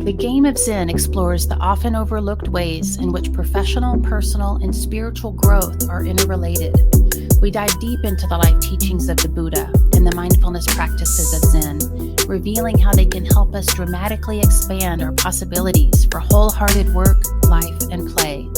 The Game of Zen explores the often overlooked ways in which professional, personal, and spiritual growth are interrelated. We dive deep into the life teachings of the Buddha and the mindfulness practices of Zen, revealing how they can help us dramatically expand our possibilities for wholehearted work, life, and play.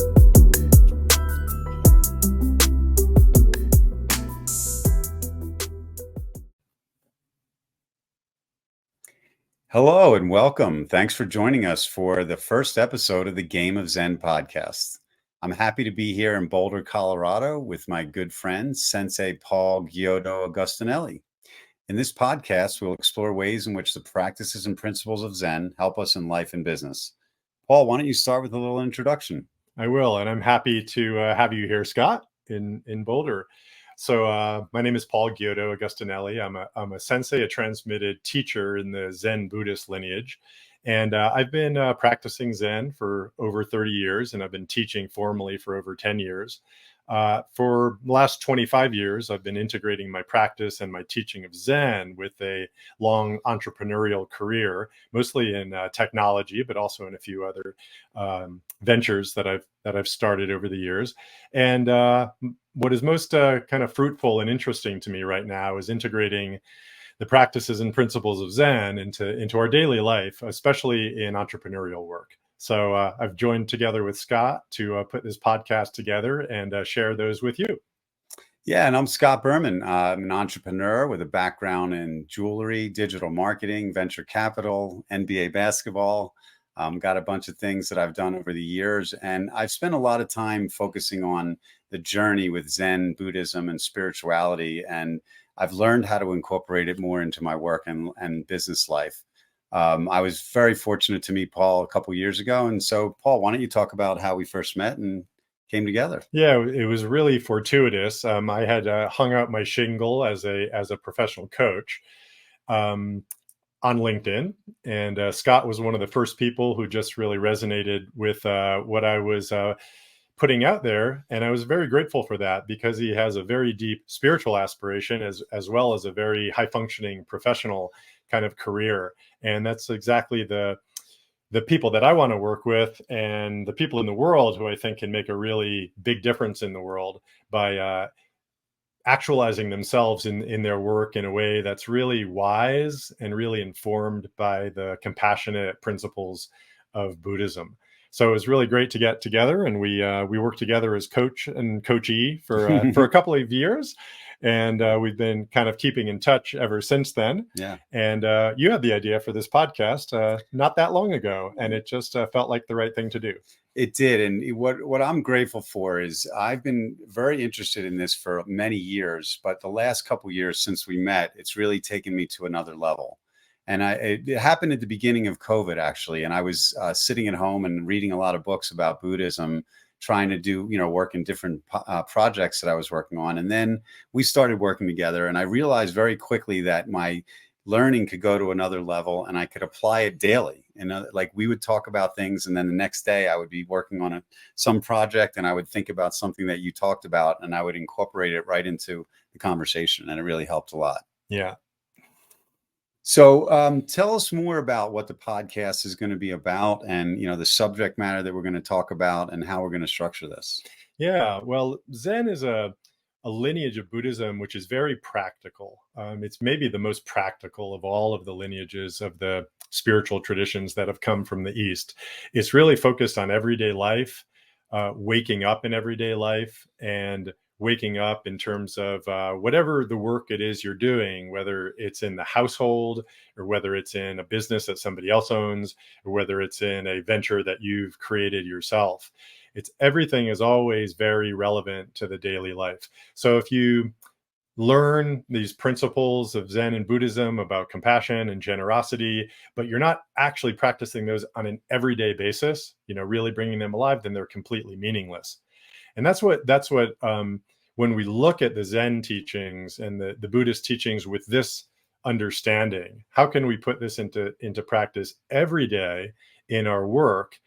Hello and welcome. Thanks for joining us for the first episode of the Game of Zen podcast. I'm happy to be here in Boulder, Colorado with my good friend, Sensei Paul Gyodo Agostinelli. In this podcast, we'll explore ways in which the practices and principles of Zen help us in life and business. Paul, why don't you start with a little introduction? I will, and I'm happy to have you here, Scott, in Boulder. So my name is Paul Gyodo Agostinelli. I'm a sensei, a transmitted teacher in the Zen Buddhist lineage. And I've been practicing Zen for over 30 years, and I've been teaching formally for over 10 years. For the last 25 years, I've been integrating my practice and my teaching of Zen with a long entrepreneurial career, mostly in technology, but also in a few other ventures that I've started over the years. And what is most kind of fruitful and interesting to me right now is integrating the practices and principles of Zen into our daily life, especially in entrepreneurial work. So I've joined together with Scott to put this podcast together and share those with you. Yeah, and I'm Scott Berman. I'm an entrepreneur with a background in jewelry, digital marketing, venture capital, NBA basketball. Got a bunch of things that I've done over the years. And I've spent a lot of time focusing on the journey with Zen Buddhism and spirituality. And I've learned how to incorporate it more into my work and business life. I was very fortunate to meet Paul a couple years ago. And so, Paul, why don't you talk about how we first met and came together? Yeah, it was really fortuitous. I had hung out my shingle as a professional coach on LinkedIn, and Scott was one of the first people who just really resonated with what I was putting out there, and I was very grateful for that because he has a very deep spiritual aspiration as well as a very high functioning professional kind of career, and that's exactly the people that I want to work with and the people in the world who I think can make a really big difference in the world by actualizing themselves in their work in a way that's really wise and really informed by the compassionate principles of Buddhism. So it was really great to get together, and we worked together as coach and coachee for a couple of years, and we've been kind of keeping in touch ever since then. Yeah. And you had the idea for this podcast not that long ago, and it just felt like the right thing to do. It did. And what I'm grateful for is I've been very interested in this for many years, but the last couple of years since we met, it's really taken me to another level. And it happened at the beginning of COVID, actually. And I was sitting at home and reading a lot of books about Buddhism, trying to do, work in different projects that I was working on. And then we started working together, and I realized very quickly that my learning could go to another level and I could apply it daily. And like we would talk about things, and then the next day I would be working on some project, and I would think about something that you talked about, and I would incorporate it right into the conversation. And it really helped a lot. Yeah. So tell us more about what the podcast is going to be about, and the subject matter that we're going to talk about and how we're going to structure this. Yeah, well, Zen is a lineage of Buddhism which is very practical. It's maybe the most practical of all of the lineages of the spiritual traditions that have come from the East. It's really focused on everyday life, waking up in everyday life, and waking up in terms of whatever the work it is you're doing, whether it's in the household or whether it's in a business that somebody else owns, or whether it's in a venture that you've created yourself. Everything is always very relevant to the daily life. So if you learn these principles of Zen and Buddhism about compassion and generosity, but you're not actually practicing those on an everyday basis, really bringing them alive, then they're completely meaningless. And that's what when we look at the Zen teachings and the Buddhist teachings with this understanding, how can we put this into practice every day in our work?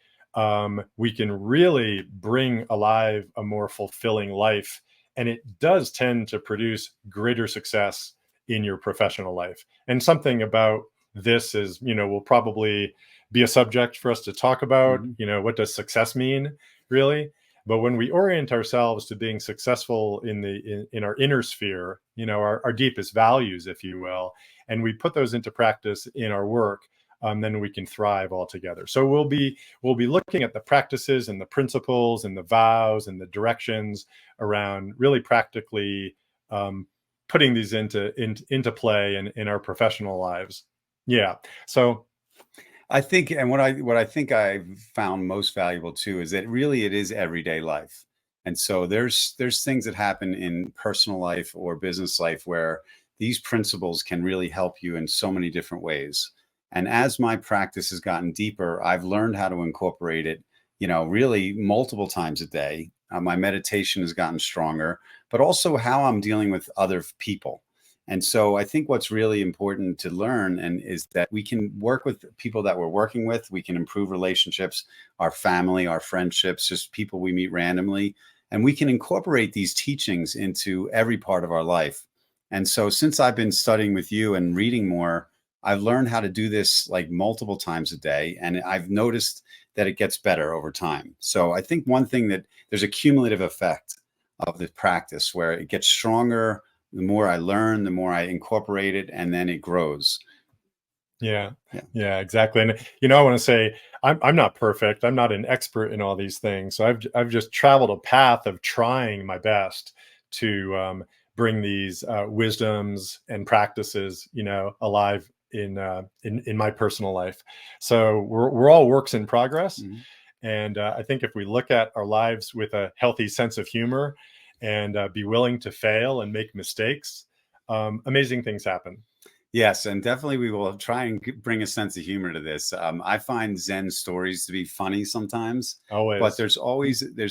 We can really bring alive a more fulfilling life. And it does tend to produce greater success in your professional life. And something about this is, we'll probably be a subject for us to talk about. Mhm. What does success mean, really? But when we orient ourselves to being successful in our inner sphere, our deepest values, if you will, and we put those into practice in our work, then we can thrive all together. So we'll be looking at the practices and the principles and the vows and the directions around really practically putting these into play in our professional lives. Yeah. So I think, and what I think I've found most valuable too is that really it is everyday life. And so there's things that happen in personal life or business life where these principles can really help you in so many different ways. And as my practice has gotten deeper, I've learned how to incorporate it, really multiple times a day. My meditation has gotten stronger, but also how I'm dealing with other people. And so I think what's really important to learn and is that we can work with people that we're working with. We can improve relationships, our family, our friendships, just people we meet randomly. And we can incorporate these teachings into every part of our life. And so since I've been studying with you and reading more, I've learned how to do this like multiple times a day. And I've noticed that it gets better over time. So I think one thing that there's a cumulative effect of the practice where it gets stronger. The more I learn, the more I incorporate it, and then it grows. Yeah, Yeah. yeah, exactly. And I want to say I'm not perfect. I'm not an expert in all these things. So I've just traveled a path of trying my best to bring these wisdoms and practices, alive in my personal life. So we're all works in progress. Mm-hmm. And I think if we look at our lives with a healthy sense of humor and be willing to fail and make mistakes, amazing things happen. Yes, and definitely we will try and bring a sense of humor to this. I find Zen stories to be funny sometimes, but Always. there's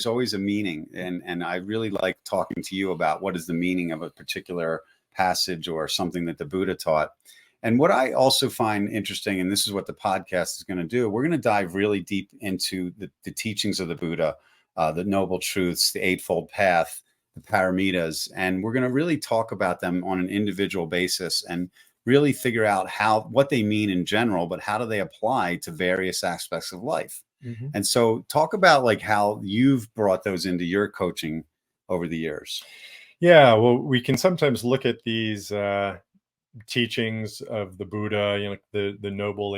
always a meaning, and I really like talking to you about what is the meaning of a particular passage or something that the Buddha taught. And what I also find interesting, and this is what the podcast is going to do, we're going to dive really deep into the teachings of the Buddha, the Noble Truths, the Eightfold Path, the Paramitas, and we're going to really talk about them on an individual basis and really figure out what they mean in general, but how do they apply to various aspects of life. Mm-hmm. And so talk about like how you've brought those into your coaching over the years. Yeah, well, we can sometimes look at these teachings of the Buddha, the Noble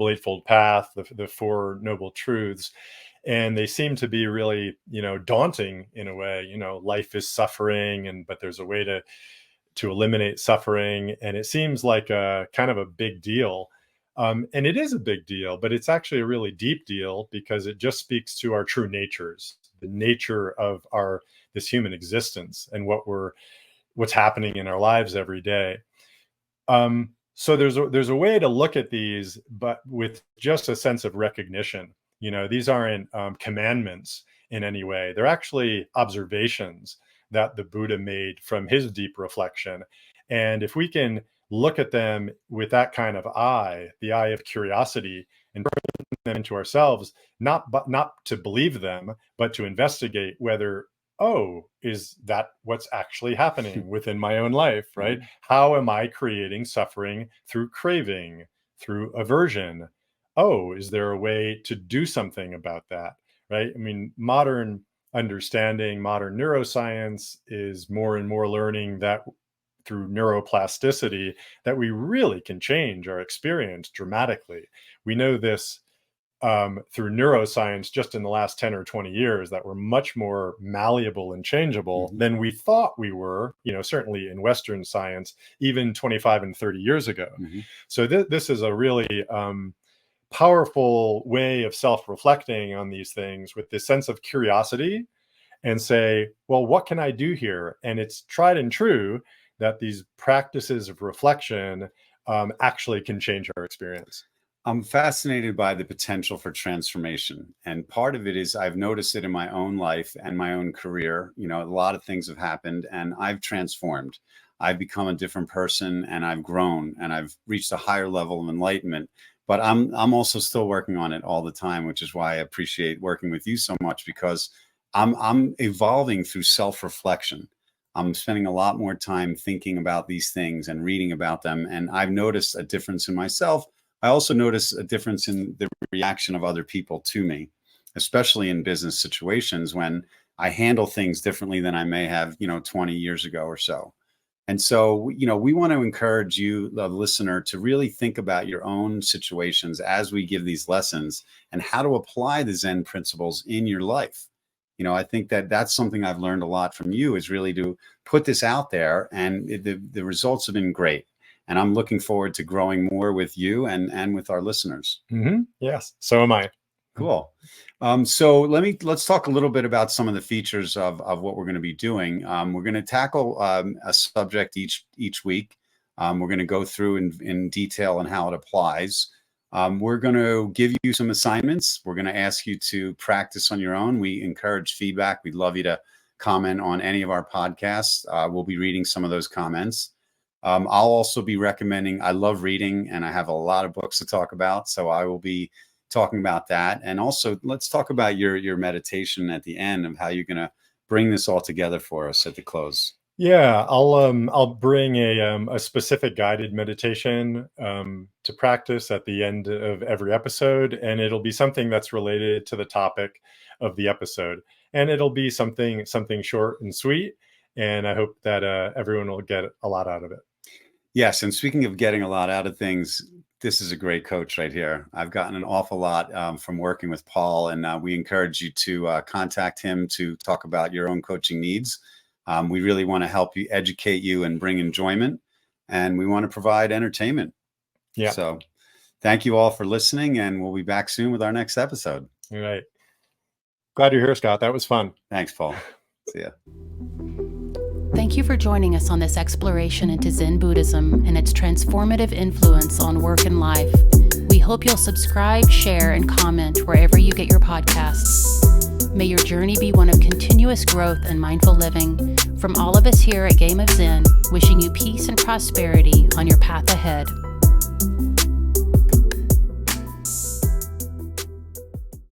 Eightfold Path, the Four Noble Truths, and they seem to be really, daunting in a way. Life is suffering, but there's a way to eliminate suffering, and it seems like a kind of a big deal. And it is a big deal, but it's actually a really deep deal because it just speaks to our true natures, the nature of this human existence, and what's happening in our lives every day. So there's a way to look at these, but with just a sense of recognition. These aren't commandments in any way. They're actually observations that the Buddha made from his deep reflection. And if we can look at them with that kind of eye, the eye of curiosity, and bring them into ourselves, not to believe them, but to investigate whether, is that what's actually happening within my own life, right? Mm-hmm. How am I creating suffering through craving, through aversion? Is there a way to do something about that, right? I mean, modern understanding, modern neuroscience is more and more learning that through neuroplasticity that we really can change our experience dramatically. We know this through neuroscience just in the last 10 or 20 years, that we're much more malleable and changeable than we thought we were, certainly in Western science, even 25 and 30 years ago. Mm-hmm. So this is a really powerful way of self-reflecting on these things with this sense of curiosity and say, well, what can I do here? And it's tried and true that these practices of reflection actually can change our experience. I'm fascinated by the potential for transformation. And part of it is I've noticed it in my own life and my own career. A lot of things have happened and I've transformed. I've become a different person and I've grown and I've reached a higher level of enlightenment. But I'm also still working on it all the time, which is why I appreciate working with you so much, because I'm evolving through self-reflection. I'm spending a lot more time thinking about these things and reading about them. And I've noticed a difference in myself, I also notice a difference in the reaction of other people to me, especially in business situations when I handle things differently than I may have, 20 years ago or so. And so, we want to encourage you, the listener, to really think about your own situations as we give these lessons and how to apply the Zen principles in your life. I think that that's something I've learned a lot from you, is really to put this out there, and the results have been great. And I'm looking forward to growing more with you and with our listeners. Mm-hmm. Yes, so am I. Cool. So let's talk a little bit about some of the features of what we're going to be doing. We're going to tackle a subject each week. We're going to go through in detail on how it applies. We're going to give you some assignments. We're going to ask you to practice on your own. We encourage feedback. We'd love you to comment on any of our podcasts. We'll be reading some of those comments. I'll also be recommending, I love reading and I have a lot of books to talk about. So I will be talking about that. And also let's talk about your meditation at the end, of how you're going to bring this all together for us at the close. Yeah, I'll bring a specific guided meditation to practice at the end of every episode, and it'll be something that's related to the topic of the episode, and it'll be something short and sweet. And I hope that everyone will get a lot out of it. Yes, and speaking of getting a lot out of things, this is a great coach right here. I've gotten an awful lot from working with Paul, and we encourage you to contact him to talk about your own coaching needs. We really want to help you, educate you, and bring enjoyment, and we want to provide entertainment. Yeah. So thank you all for listening, and we'll be back soon with our next episode. All right. Glad you're here, Scott. That was fun. Thanks, Paul. See ya. Thank you for joining us on this exploration into Zen Buddhism and its transformative influence on work and life. We hope you'll subscribe, share, and comment wherever you get your podcasts. May your journey be one of continuous growth and mindful living. From all of us here at Game of Zen, wishing you peace and prosperity on your path ahead.